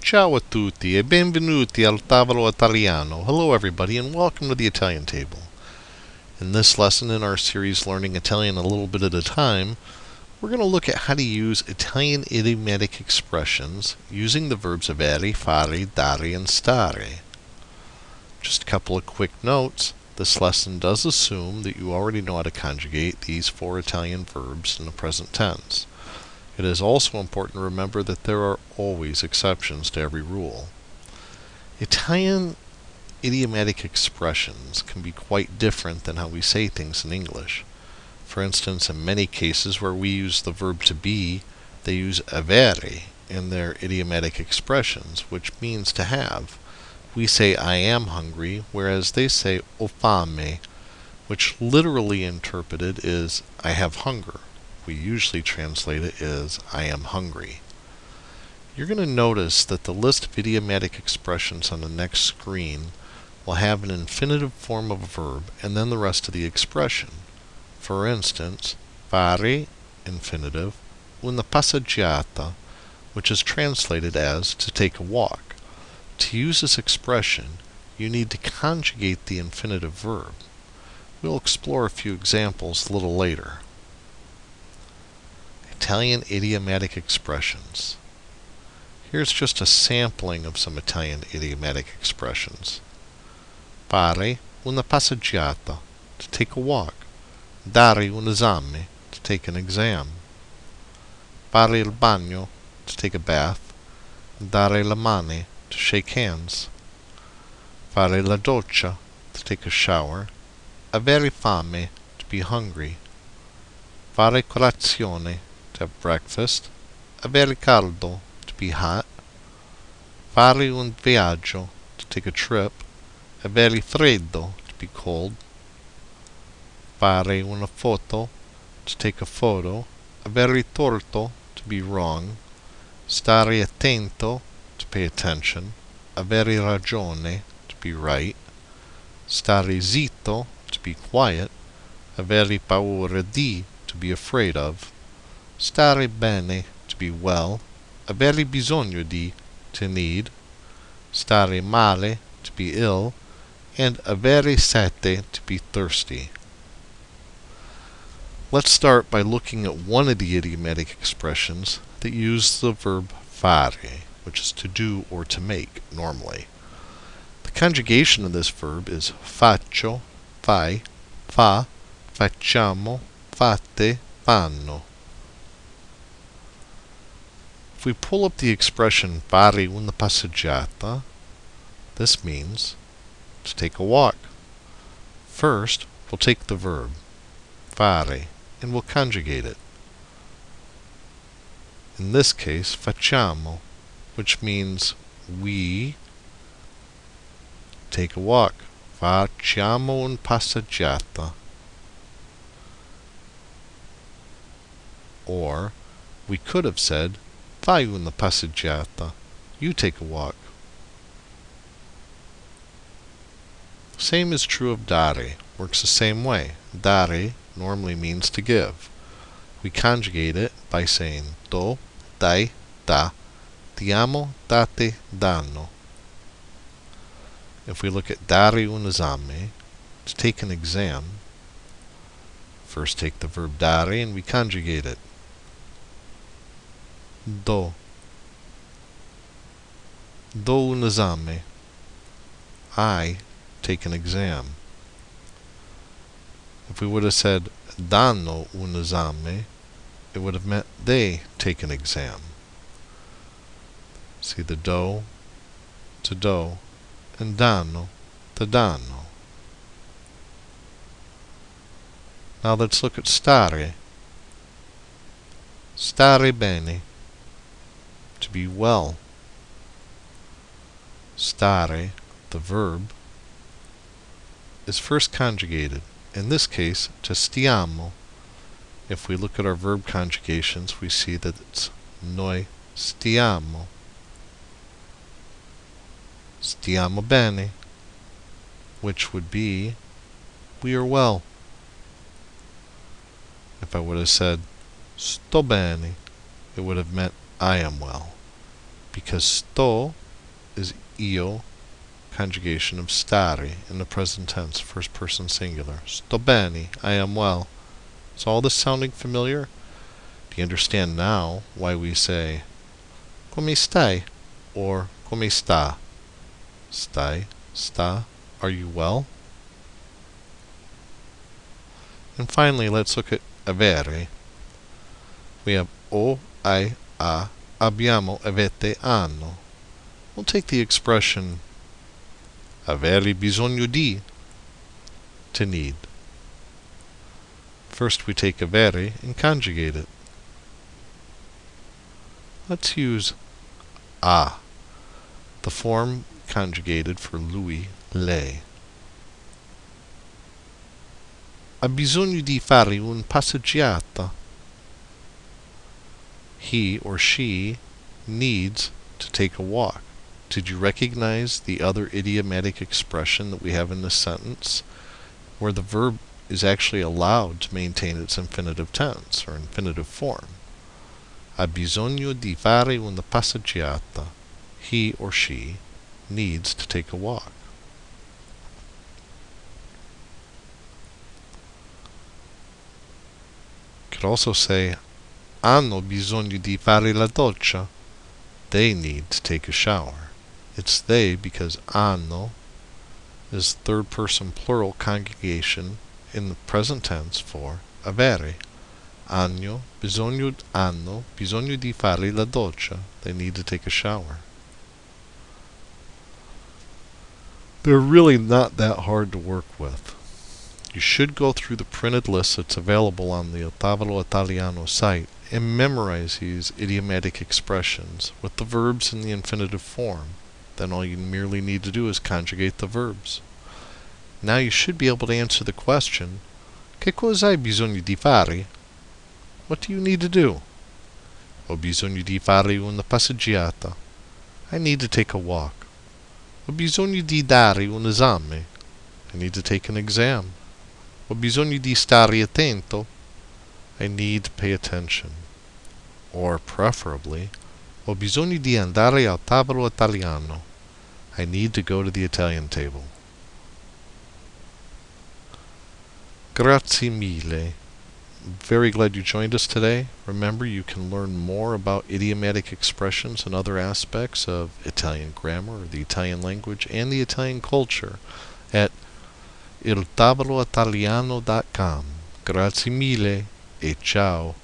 Ciao a tutti e benvenuti al tavolo italiano. Hello everybody and welcome to the Italian table. In this lesson in our series Learning Italian a Little Bit at a Time, we're going to look at how to use Italian idiomatic expressions using the verbs avere, fare, dare, and stare. Just a couple of quick notes. This lesson does assume that you already know how to conjugate these four Italian verbs in the present tense. It is also important to remember that there are always exceptions to every rule. Italian idiomatic expressions can be quite different than how we say things in English. For instance, in many cases where we use the verb to be, they use avere in their idiomatic expressions, which means to have. We say I am hungry, whereas they say ho fame, which literally interpreted is I have hunger. We usually translate it as I am hungry. You're going to notice that the list of idiomatic expressions on the next screen will have an infinitive form of a verb and then the rest of the expression. For instance, fare, infinitive, una passeggiata, which is translated as to take a walk. To use this expression, you need to conjugate the infinitive verb. We'll explore a few examples a little later. Italian idiomatic expressions. Here's just a sampling of some Italian idiomatic expressions. Fare una passeggiata, to take a walk. Dare un esame, to take an exam. Fare il bagno, to take a bath. Dare le mani, to shake hands. Fare la doccia, to take a shower. Avere fame, to be hungry. Fare colazione, to have breakfast. Avere caldo, to be hot. Fare un viaggio, to take a trip. Avere freddo, to be cold. Fare una foto, to take a photo. Avere torto, to be wrong. Stare attento, to pay attention. Avere ragione, to be right. Stare zitto, to be quiet. Avere paura di, to be afraid of. Stare bene, to be well. Avere bisogno di, to need. Stare male, to be ill. And avere sete, to be thirsty. Let's start by looking at one of the idiomatic expressions that use the verb fare, which is to do or to make normally. The conjugation of this verb is faccio, fai, fa, facciamo, fate, fanno. If we pull up the expression fare una passeggiata, this means to take a walk. First, we'll take the verb fare and we'll conjugate it. In this case, facciamo, which means we take a walk. Facciamo una passeggiata. Or we could have said fai una passeggiata. You take a walk. Same is true of dare. Works the same way. Dare normally means to give. We conjugate it by saying do, dai, da, diamo, date, danno. If we look at dare un esame, to take an exam, first take the verb dare and we conjugate it. Do. Do un esame. I take an exam. If we would have said danno un esame, it would have meant they take an exam. See the do to do and danno to danno. Now let's look at stare. Stare bene, to be well. Stare, the verb, is first conjugated, in this case to stiamo. If we look at our verb conjugations, we see that it's noi stiamo. Stiamo bene, which would be we are well. If I would have said sto bene, it would have meant I am well. because sto is io, conjugation of stare in the present tense, first person singular. Sto bene, I am well. Is all this sounding familiar? Do you understand now why we say come stai or come sta? Stai, sta, are you well? And finally, let's look at avere. We have o, I, a, abbiamo, avete, hanno. We'll take the expression avere bisogno di, to need. First we take avere and conjugate it. Let's use a, the form conjugated for lui, lei. Ha bisogno di fare un passeggiata. He or she needs to take a walk. Did you recognize the other idiomatic expression that we have in this sentence, where the verb is actually allowed to maintain its infinitive tense or infinitive form? Ha bisogno di fare una passeggiata. He or she needs to take a walk. You could also say hanno bisogno di fare la doccia. They need to take a shower. It's they because hanno is third person plural conjugation in the present tense for avere. Hanno bisogno di fare la doccia. They need to take a shower. They're really not that hard to work with. You should go through the printed list that's available on the Il Tavolo Italiano site and memorize these idiomatic expressions with the verbs in the infinitive form. Then all you merely need to do is conjugate the verbs. Now you should be able to answer the question, che cosa hai bisogno di fare? What do you need to do? Ho bisogno di fare una passeggiata. I need to take a walk. Ho bisogno di dare un esame. I need to take an exam. Ho bisogno di stare attento. I need to pay attention. Or preferably, ho bisogno di andare al tavolo italiano. I need to go to the Italian table. Grazie mille. Very glad you joined us today. Remember, you can learn more about idiomatic expressions and other aspects of Italian grammar, the Italian language, and the Italian culture at iltavoloitaliano.com. Grazie mille e ciao.